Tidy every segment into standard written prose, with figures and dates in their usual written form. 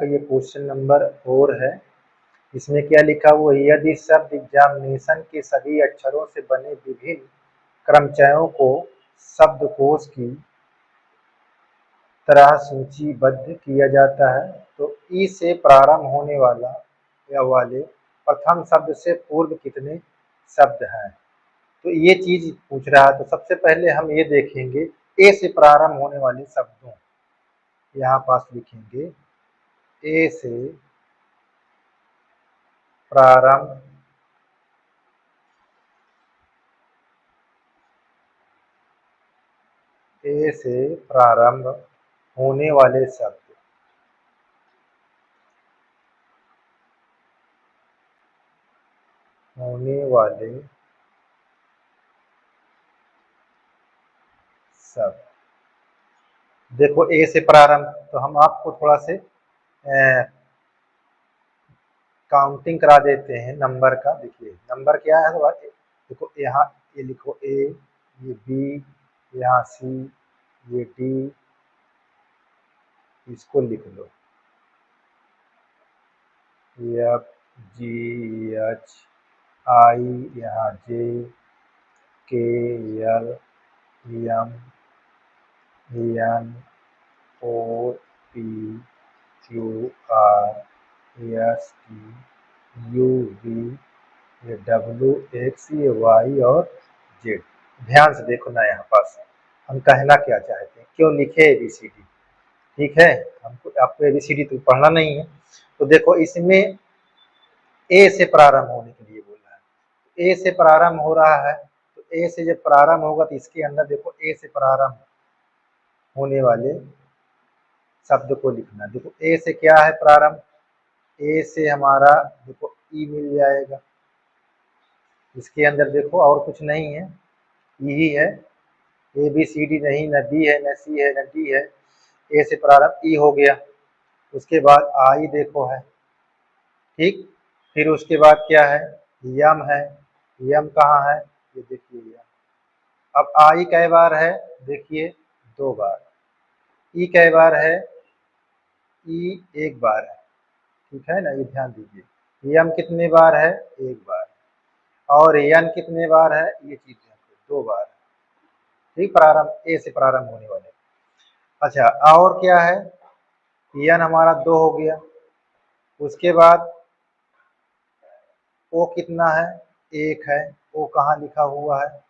आपका ये question number 4 है। इसमें क्या लिखा हुआ है, यदि शब्द एग्जामिनेशन के सभी अक्षरों से बने विभिन्न क्रमचयों को शब्दकोश की तरह सूचीबद्ध किया जाता है तो ई से प्रारंभ होने वाला या वाले प्रथम शब्द से पूर्व कितने शब्द हैं। तो ये चीज पूछ रहा है। तो सबसे पहले हम ये देखेंगे ए से प्रारंभ होने वाले शब्दों, यहाँ पास लिखेंगे ए से प्रारंभ ए से प्रारंभ होने वाले शब्द, होने वाले शब्द। देखो ए से प्रारंभ, तो हम आपको थोड़ा से काउंटिंग करा देते हैं नंबर का। देखिए नंबर क्या है, तो देखो यहाँ ये लिखो ए, ये बी, यहाँ सी, ये डी, इसको लिख लो एफ जी एच आई, यहाँ J K L M N O P Q R S T U V, ये डब्ल्यू एक्स, ये वाई और जेड। ध्यान से देखो ना, यहाँ पास हम कहना क्या चाहते हैं, क्यों लिखे ABCD। ठीक है, हमको आपको ABCD तो पढ़ना नहीं है। तो देखो इसमें ए से प्रारंभ होने के लिए बोल रहा है, ए से प्रारंभ हो रहा है। तो ए से जब प्रारंभ होगा तो इसके अंदर देखो ए से प्रारंभ होने वाले शब्द को लिखना। देखो ए से क्या है प्रारंभ, ए से हमारा देखो ई मिल जाएगा। इसके अंदर देखो और कुछ नहीं है, यही है। ABCD नहीं, न बी है, न सी है, न डी है। ए से प्रारंभ ई हो गया। उसके बाद आई देखो है, ठीक। फिर उसके बाद क्या है, यम है। यम कहाँ है, ये देखिए यम। अब आई कै बार है, देखिए 2 बार। ई कै बार है, ई 1 बार है। ठीक है ना, ये ध्यान दीजिए। यम कितने बार है, 1 बार। और यन कितने बार है, ये चीज 2 बार। ठीक, प्रारंभ ए से प्रारंभ होने वाले। अच्छा और क्या है, यन हमारा 2 हो गया। उसके बाद ओ कितना है, 1 है। ओ कहाँ लिखा हुआ है,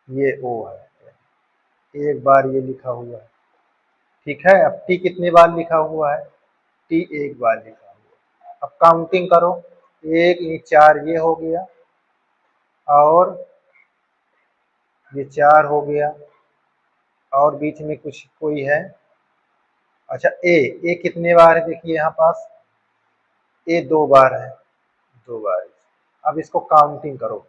ये ओ है, 1 बार ये लिखा हुआ है। ठीक है, अब टी कितने बार लिखा हुआ है, टी 1 बार लिखा हुआ है। अब काउंटिंग करो, 1 ये 4 ये हो गया, और ये 4 हो गया, और बीच में कुछ कोई है। अच्छा ए कितने बार है, देखिए यहाँ पास ए 2 बार है, 2 बार। अब इसको काउंटिंग करो,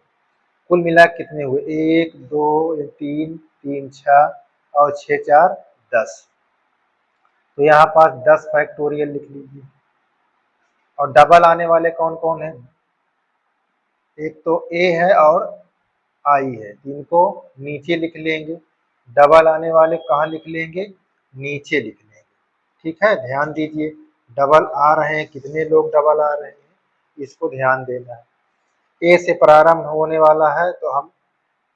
कुल मिला कितने हुए, 1 2 3 3 6 और 6 4 10। तो यहाँ पास 10 फैक्टोरियल लिख लीजिए। और डबल आने वाले कौन कौन है, एक तो ए है और आई है, इनको नीचे लिख लेंगे। डबल आने वाले कहाँ लिख लेंगे, नीचे लिख लेंगे। ठीक है, ध्यान दीजिए, डबल आ रहे हैं, कितने लोग डबल आ रहे हैं, इसको ध्यान देना है। ए से प्रारंभ होने वाला है तो हम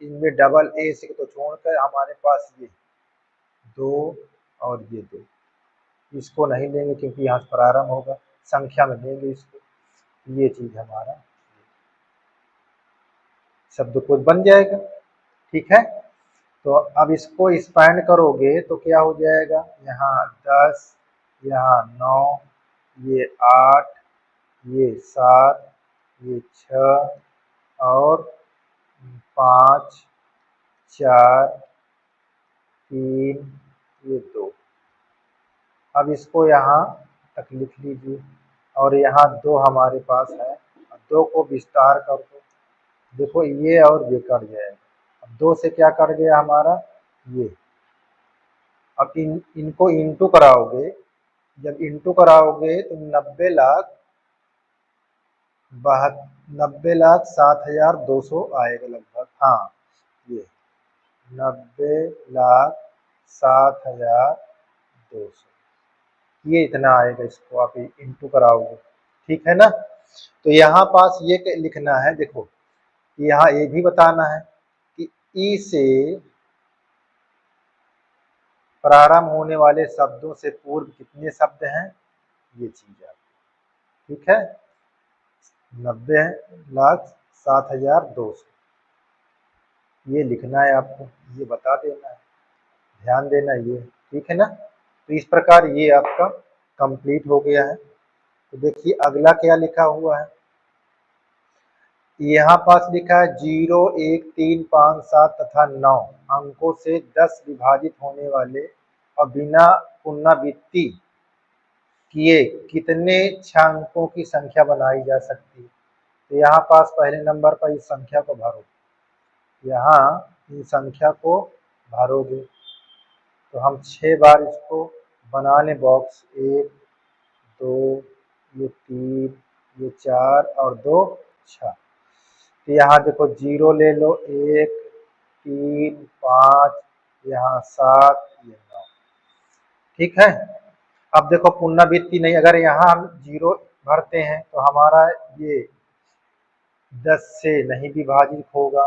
इनमें डबल ए से तो छोड़कर हमारे पास ये 2 और ये 2, इसको नहीं लेंगे क्योंकि यहाँ से प्रारंभ होगा, संख्या में लेंगे इसको। ये चीज हमारा शब्दकोश बन जाएगा। ठीक है, तो अब इसको एक्सपैंड करोगे तो क्या हो जाएगा, यहाँ 10, यहाँ 9, ये 8, ये 7, ये 6 और 5 4 3 ये 2। अब इसको यहाँ तक लिख लीजिए, और यहाँ 2 हमारे पास है। 2 को विस्तार कर दो, देखो ये और ये कट जाएगा। अब 2 से क्या कट गया हमारा, ये। अब इनको इंटू कराओगे, जब इंटू कराओगे तो 90,07,200 आएगा लगभग। हाँ, ये 90,07,200 200, ये इतना आएगा। इसको आप इंटू कराओगे, ठीक है ना। तो यहाँ पास ये लिखना है, देखो यहाँ ये भी बताना है कि ई से प्रारंभ होने वाले शब्दों से पूर्व कितने शब्द हैं, ये चीज आप, ठीक है। 90,07,200 ये लिखना है आपको, ये बता देना है, ध्यान देना ये, ठीक है ना। तो इस प्रकार ये आपका कंप्लीट हो गया है। तो देखिए अगला क्या लिखा हुआ है, यहाँ पास लिखा है 0, 1, 3, 5, 7 तथा 9 अंकों से 10 विभाजित होने वाले और बिना पुनरावृत्ति किए कितने अंकों की संख्या बनाई जा सकती है। तो यहाँ पास पहले नंबर पर इस संख्या को भरो, यहाँ इन संख्या को भरोगे तो हम 6 बार इसको बना लें बॉक्स, 1, 2, ये 3, ये 4 और 2 6। तो यहाँ देखो 0 ले लो, 1, 3, 5, यहाँ 7, ये 9, ठीक है। अब देखो पुनरावृत्ति नहीं, अगर यहाँ हम 0 भरते हैं तो हमारा ये 10 से नहीं विभाजित होगा,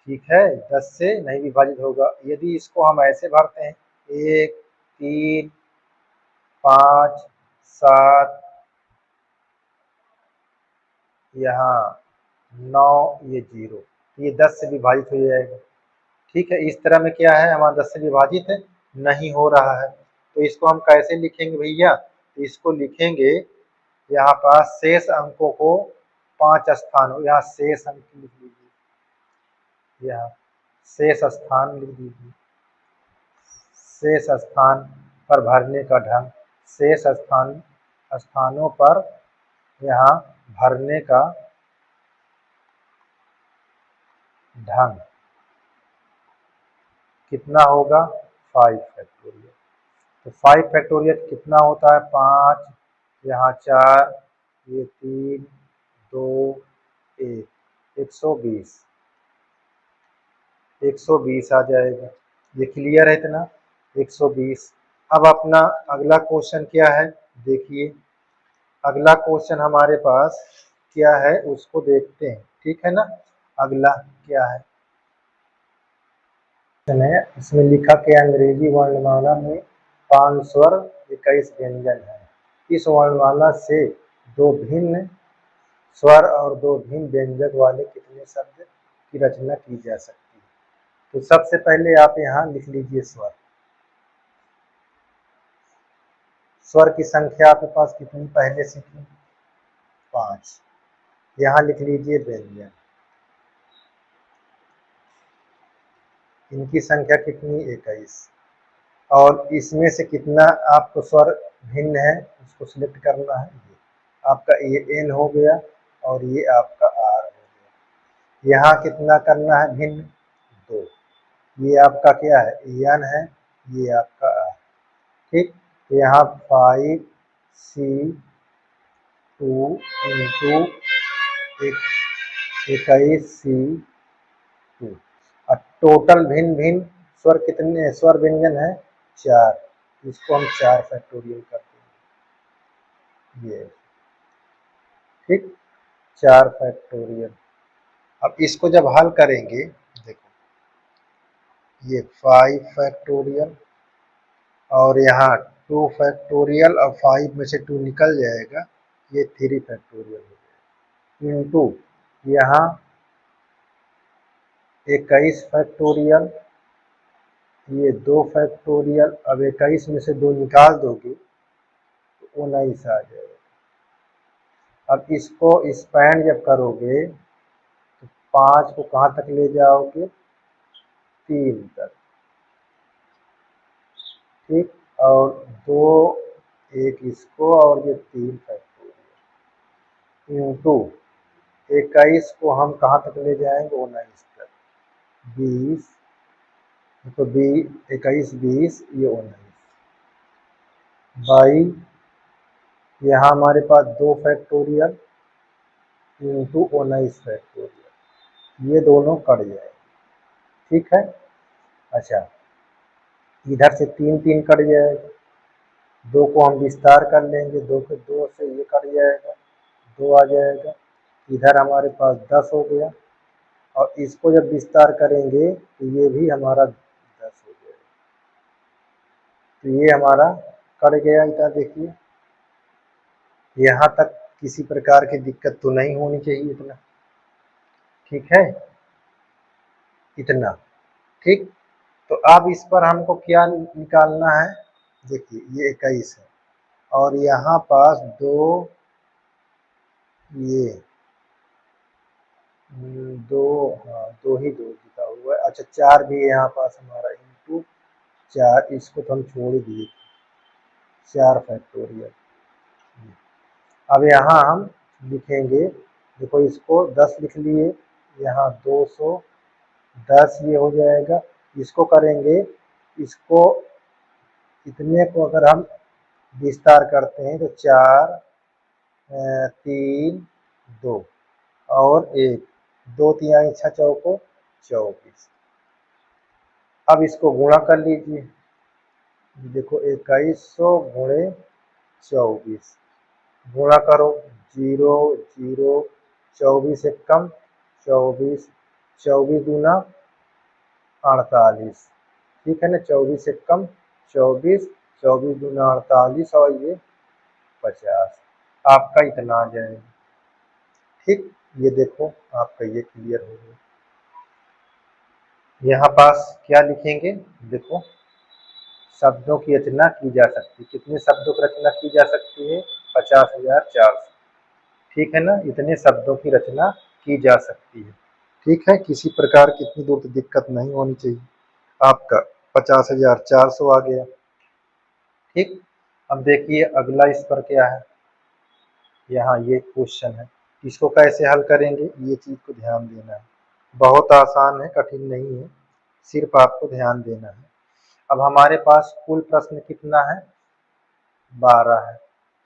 ठीक है, 10 से नहीं विभाजित होगा। यदि इसको हम ऐसे भरते हैं 1, 3, 5, 7, यहाँ 9, ये 0, ये 10 से विभाजित हो जाएगा, ठीक है। इस तरह में क्या है, हमारा 10 से विभाजित नहीं हो रहा है। तो इसको हम कैसे लिखेंगे भैया, तो इसको लिखेंगे यहाँ पास शेष अंकों को 5 स्थानों, यहाँ शेष अंक लिख लीजिए, यहाँ शेष स्थान लिख दीजिए, शेष स्थान पर भरने का ढंग, शेष स्थानों पर यहाँ भरने का ढंग कितना होगा, 5 फैक्टोरियल। तो 5 फैक्टोरियल कितना होता है, 5, यहाँ 4, ये 3, 2, 1, 120, 120 आ जाएगा। ये क्लियर है इतना, 120। अब अपना अगला क्वेश्चन क्या है, देखिए अगला क्वेश्चन हमारे पास क्या है उसको देखते हैं, ठीक है ना। अगला क्या है, इसमें लिखा कि अंग्रेजी वर्णमाला में 5 स्वर 21 व्यंजन है। इस वर्णमाला से 2 भिन्न स्वर और 2 भिन्न व्यंजक वाले कितने शब्द की रचना की जा सकती है। तो सबसे पहले आप यहाँ लिख लीजिए स्वर, स्वर की संख्या आपके पास कितनी पहले से थी, 5। यहाँ लिख लीजिए व्यंजन, इनकी संख्या कितनी, 21। और इसमें से कितना आपको स्वर भिन्न है उसको सिलेक्ट करना है। ये आपका ये एन हो गया और ये आपका आर हो गया। यहाँ कितना करना है भिन्न, 2। ये आपका क्या है, एन है, ये आपका आर, ठीक। तो यहाँ 5C2 इंटू 21C2 और टोटल भिन्न भिन्न स्वर कितने, स्वर व्यंजन है 4। इसको हम 4 फैक्टोरियल करते हैं, ये ठीक, 4 फैक्टोरियल। अब इसको जब हल करेंगे, देखो ये 5 फैक्टोरियल और यहाँ 2 फैक्टोरियल और 5 में से 2 निकल जाएगा, ये 3 फैक्टोरियल हो जाएगा, इंटू यहाँ 21 फैक्टोरियल, ये 2 फैक्टोरियल। अब 21 में से 2 निकाल दोगे तो 19 आ जाएगा। अब इसको स्पैन जब करोगे तो 5 को कहाँ तक ले जाओगे, 3 तक, ठीक। और 2, 1 इसको और ये 3 फैक्टोरियल इंटू 21 को हम कहाँ तक ले जाएंगे, 19 तक, 20, तो 21, 20, ये 19, 22, यहाँ हमारे पास 2 फैक्टोरियल इंटू 19 फैक्टोरियल, ये दोनों कट जाएंगे, ठीक है। अच्छा, इधर से 3 3 कट जाएगा, 2 को हम विस्तार कर लेंगे, 2 के 2 से ये कट जाएगा, 2 आ जाएगा, इधर हमारे पास 10 हो गया, और इसको जब विस्तार करेंगे तो ये भी हमारा 10 हो जाएगा। तो ये हमारा कट गया इधर, देखिए यहाँ तक किसी प्रकार की दिक्कत तो नहीं होनी चाहिए, इतना ठीक है, इतना ठीक। तो अब इस पर हमको क्या निकालना है, देखिए ये 21 है, और यहाँ पास 2, ये 2, हाँ 2 ही 2 लिखा हुआ है, अच्छा 4 भी यहाँ पास हमारा इंटू 4, इसको तो हम छोड़ ही दिए, 4 फैक्टोरियल। अब यहाँ हम लिखेंगे, देखो इसको 10 लिख लिए, यहाँ 210 ये हो जाएगा, इसको करेंगे, इसको इतने को अगर हम विस्तार करते हैं तो 4 3 2 और 1, 2 तिहाई 6 चौको 24। अब इसको गुणा कर लीजिए, देखो 2100 गुणे 24, गुणा करो, 0 0, 24 एक कम 24, 24 दूना 48, ठीक है ना, 24 एक कम 24, 24 दूना 48 और ये 50, आपका इतना आ जाएगा, ठीक। ये देखो आपका ये क्लियर हो गया। यहाँ पास क्या लिखेंगे, देखो शब्दों की रचना की जा सकती, कितने शब्दों की रचना की जा सकती है, 50,400, ठीक है ना, इतने शब्दों की रचना की जा सकती है, ठीक है, किसी प्रकार की इतनी दूर तक दिक्कत नहीं होनी चाहिए। आपका 50,400 आ गया, ठीक। अब देखिए अगला इस पर क्या है, यहाँ ये क्वेश्चन है, इसको कैसे हल करेंगे, ये चीज को ध्यान देना है, बहुत आसान है, कठिन नहीं है, सिर्फ आपको ध्यान देना है। अब हमारे पास कुल प्रश्न कितना है, 12 है,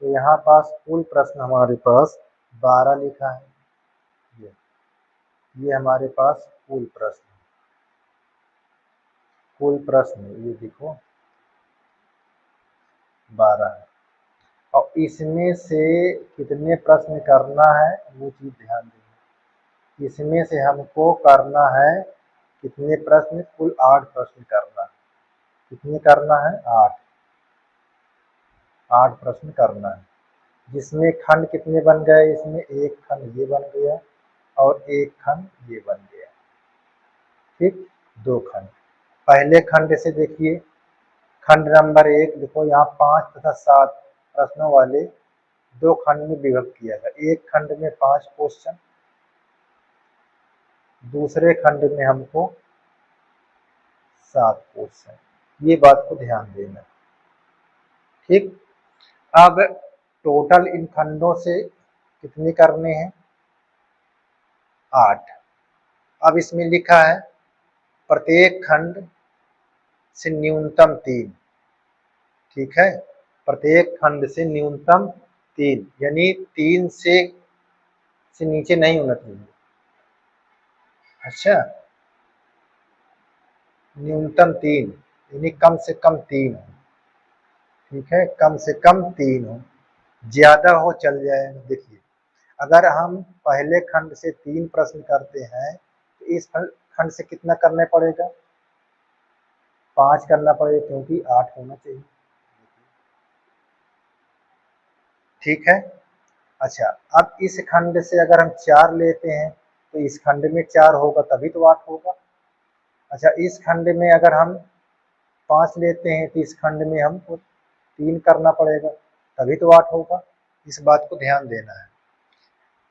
तो यहाँ पास कुल प्रश्न हमारे पास 12 लिखा है, ये हमारे पास कुल प्रश्न, कुल प्रश्न ये देखो 12 है, और इसमें से कितने प्रश्न करना है वो चीज ध्यान देना, इसमें से हमको करना है कितने प्रश्न, कुल 8 प्रश्न करना है, कितने करना है, 8 प्रश्न करना है, जिसमें खंड कितने बन गए, इसमें एक खंड ये बन गया और एक खंड ये बन गया, ठीक, 2 खंड। पहले खंड से देखिए, खंड नंबर 1 देखो, यहाँ 5 तथा 7 प्रश्नों वाले 2 खंड में विभक्त किया गया, एक खंड में 5 क्वेश्चन, दूसरे खंड में हमको 7 क्वेश्चन, ये बात को ध्यान देना, ठीक। अब टोटल इन खंडों से कितने करने हैं, 8। अब इसमें लिखा है प्रत्येक खंड से न्यूनतम 3, ठीक है, प्रत्येक खंड से न्यूनतम 3, यानी 3 से नीचे नहीं होना चाहिए, अच्छा, न्यूनतम 3 यानी कम से कम 3 हो, ठीक है, कम से कम 3 हो, ज्यादा हो चल जाए। देखिए अगर हम पहले खंड से 3 प्रश्न करते हैं तो इस खंड से कितना करना पड़ेगा, 5 करना पड़ेगा, क्योंकि 8 होना चाहिए, ठीक है। अच्छा, अब इस खंड से अगर हम 4 लेते हैं तो इस खंड में 4 होगा तभी तो 8 होगा। अच्छा, इस खंड में अगर हम 5 लेते हैं तो इस खंड में हमको 3 करना पड़ेगा तभी तो 8 होगा, इस बात को ध्यान देना है।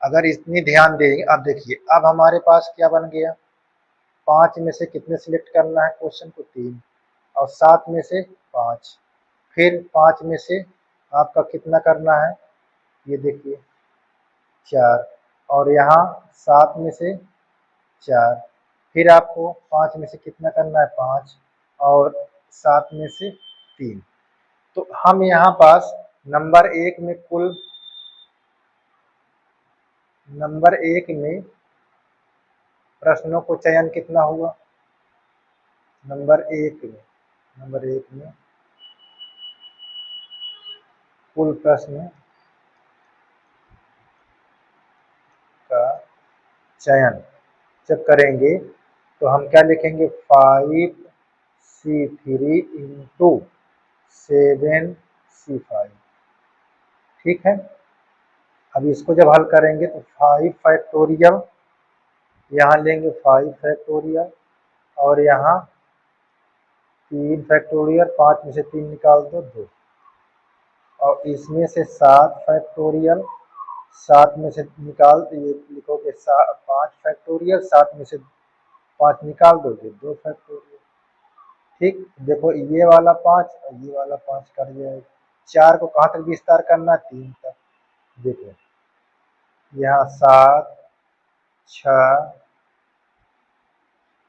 अगर इतनी ध्यान देंगे, अब देखिए अब हमारे पास क्या बन गया, 5 में से कितने सिलेक्ट करना है क्वेश्चन को, 3, और 7 में से 5, फिर 5 में से आपका कितना करना है, ये देखिए 4, और यहाँ 7 में से 4, फिर आपको 5 में से कितना करना है, 5, और 7 में से 3। तो हम यहाँ पास नंबर 1 में कुल, नंबर 1 में प्रश्नों को चयन कितना हुआ, नंबर 1 में कुल प्रश्न का चयन जब करेंगे तो हम क्या लिखेंगे 5C3 इंटू 7C5। ठीक है। अब इसको जब हल करेंगे तो 5 फैक्टोरियल यहाँ लेंगे 5 फैक्टोरियल और यहाँ 3 फैक्टोरियल, 5 में से 3 निकाल दो 2 और इसमें से 7 फैक्टोरियल, 7 में से निकाल ये लिखोगे 5 फैक्टोरियल, 7 में से 5 निकाल दोगे 2 फैक्टोरियल। ठीक, देखो ये वाला 5 और ये वाला 5 कट जाएगा। 4 को कहाँ तक विस्तार करना, 3 तक। देखो यहाँ 7, 6,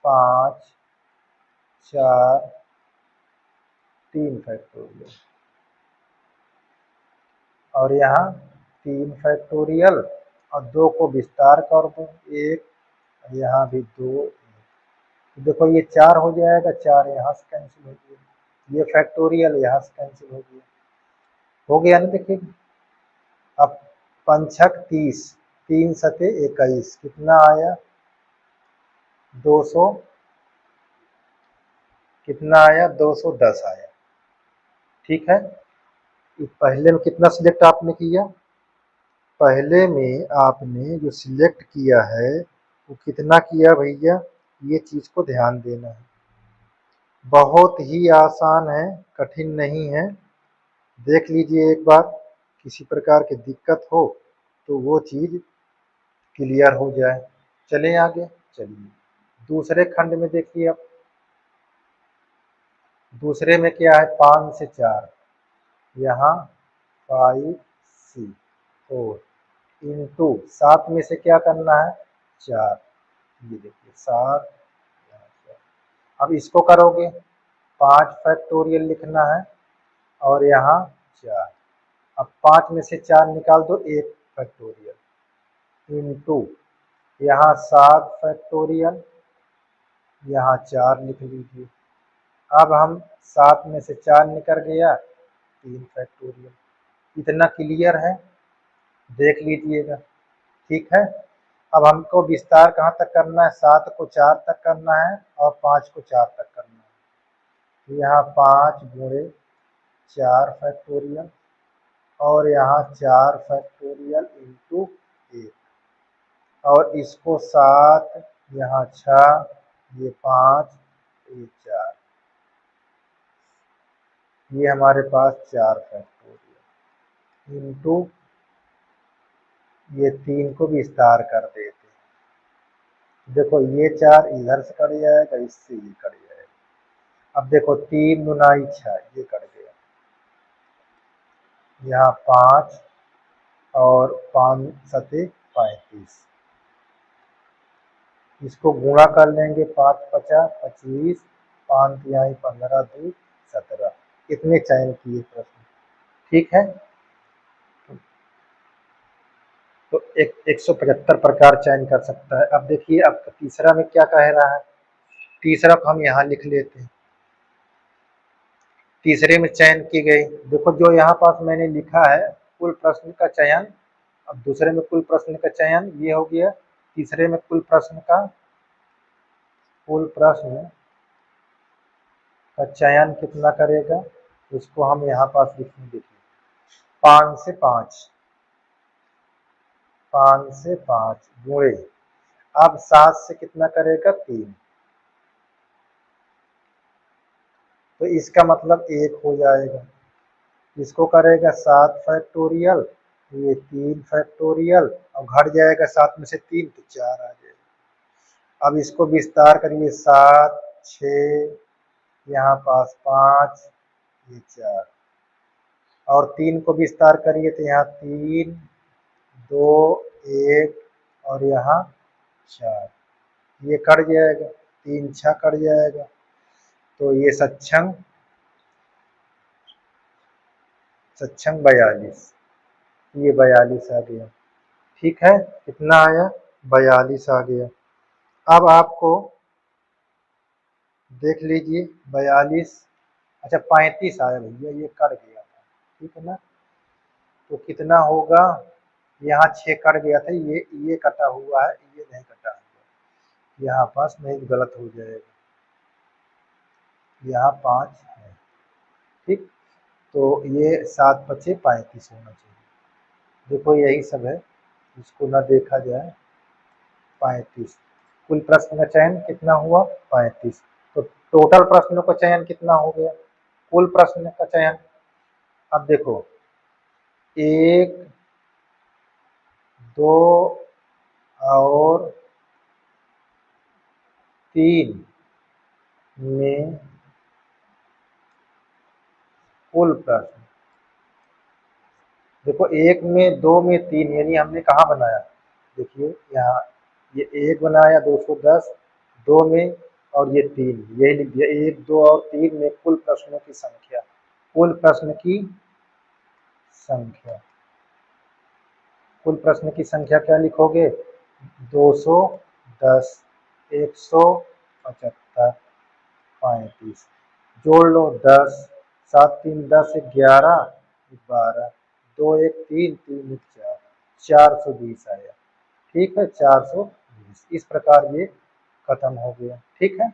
5, 4, 3 फैक्टोरियल और यहाँ 3 फैक्टोरियल और 2 को विस्तार कर दो 1, यहाँ भी 2। तो देखो ये 4 हो जाएगा, 4 यहाँ से कैंसिल हो गया, ये फैक्टोरियल यहाँ से कैंसिल हो गया ना। देखिए अब 5 30, 3 सते 21 कितना आया 200, कितना आया 210 आया। ठीक है। पहले में कितना सिलेक्ट आपने किया, पहले में आपने जो सिलेक्ट किया है वो कितना किया भैया, ये चीज़ को ध्यान देना है। बहुत ही आसान है, कठिन नहीं है। देख लीजिए एक बार, किसी प्रकार की दिक्कत हो तो वो चीज़ क्लियर हो जाए। चलें आगे, चलिए दूसरे खंड में देखिए। अब दूसरे में क्या है 5 से 4, यहाँ 5C4 इंटू 7 में से क्या करना है 4, ये देखिए 7। अब इसको करोगे 5 फैक्टोरियल लिखना है और यहाँ 4। अब 5 में से 4 निकाल दो 1 फैक्टोरियल इंटू यहाँ 7 फैक्टोरियल, यहाँ 4 लिख लीजिए। अब हम 7 में से 4 निकल गया 3 फैक्टोरियल। इतना क्लियर है, देख लीजिएगा। ठीक है। अब हमको विस्तार कहाँ तक करना है, 7 को 4 तक करना है और 5 को 4 तक करना है। तो यहाँ 5 गुणे 4 फैक्टोरियल और यहाँ 4 फैक्टोरियल इंटू 1 और इसको 7, यहाँ 6, ये 5, ये 4, ये हमारे पास 4 फैक्टोरियल इंटू ये 3 को विस्तार कर देते। देखो ये 4 इधर से कट जाएगा, इससे ये कट जाएगा। अब देखो 3 दूनाई 6, ये कट गया। यहाँ 5 और 5 सते 35, इसको गुणा कर लेंगे 5 50 25, 5 तिहाई 15 2 17। इतने चयन किए प्रश्न। ठीक है। तो 175 प्रकार चयन कर सकता है। अब देखिए अब तीसरा में क्या कह रहा है, तीसरा को हम यहाँ लिख लेते हैं। तीसरे में चयन की गई, देखो जो यहाँ पास मैंने लिखा है कुल प्रश्न का चयन, अब दूसरे में कुल प्रश्न का चयन ये हो गया। तीसरे में कुल प्रश्न का चयन कितना करेगा, उसको हम यहाँ पास लिखेंगे। देखिए 5 से 5, 5 से 5 गुणे, अब 7 से कितना करेगा 3, तो इसका मतलब 1 हो जाएगा। इसको करेगा 7 फैक्टोरियल, ये 3 फैक्टोरियल और घट जाएगा 7 में से 3 तो 4 आ जाएगा। अब इसको विस्तार करिए 7 6, यहाँ पास 5, ये 4 और 3 को विस्तार करिए तो यहाँ 3 2 1 और यहाँ 4, ये कट जाएगा, 3 6 कट जाएगा। तो ये सक्षम 42, ये 42 आ गया। ठीक है, कितना आया 42 आ गया। अब आपको देख लीजिए 42, अच्छा 35 आया भैया, ये कट गया था। ठीक है ना, तो कितना होगा, यहाँ 6 कट गया था, ये कटा हुआ है, ये नहीं कटा हुआ, यहाँ पास नहीं, गलत हो जाएगा, यहाँ 5 है, ठीक। तो ये 7 बचे 35 होना चाहिए। देखो यही सब है, इसको ना देखा जाए। 35 कुल प्रश्न का चयन कितना हुआ, 35। तो टोटल प्रश्नों का चयन कितना हो गया, कुल प्रश्न का चयन। अब देखो 1, 2 और 3 में कुल प्रश्न, देखो 1 में, 2 में, 3, यानी हमने कहाँ बनाया, देखिए यहाँ ये 1 बनाया 210, 2 में और ये 3, यही लिख दिया। 1, 2 और 3 में कुल प्रश्नों की संख्या, कुल प्रश्न की संख्या, कुल प्रश्न की संख्या क्या लिखोगे, 210, 175, 35, जोड़ लो 10, 7 3 10 11, 12, 2 1 3 3 1 4, 420 आया। ठीक है, 420। इस प्रकार ये खत्म हो गया। ठीक है।